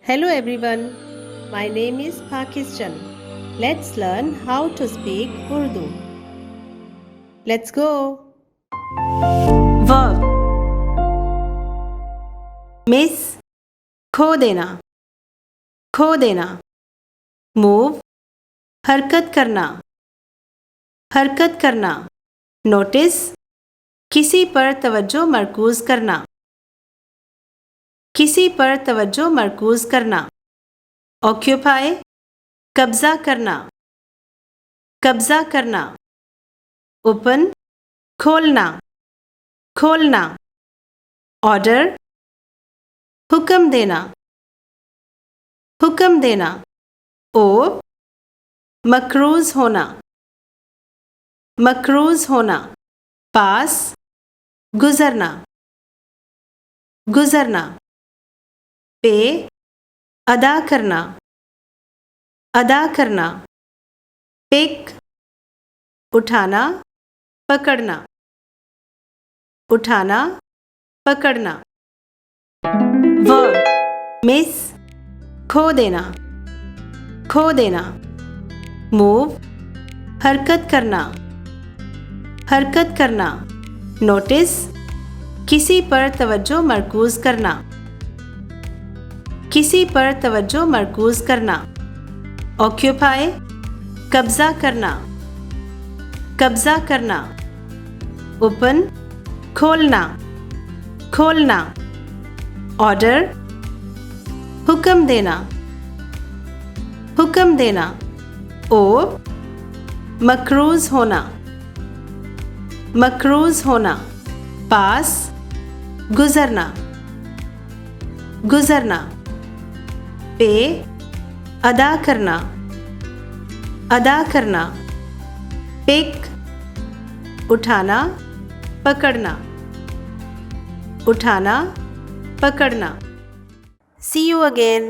Hello everyone, my name is Pakistan. Let's learn how to speak Urdu. Let's go. Verb miss खो देना move हरकत करना notice किसी पर तवज्जो मरकूज करना occupy कब्जा करना open खोलना order हुक्म देना ओ मकरूज होना पास गुजरना पे अदा करना पिक उठाना पकड़ना वर्ब मिस खो देना मूव हरकत करना नोटिस किसी पर तवज्जो मरकूज करना ऑक्यूपाई कब्जा करना ओपन खोलना ऑर्डर हुक्म देना ओ मकरूज होना पास गुजरना पे अदा करना पिक उठाना पकड़ना See you again.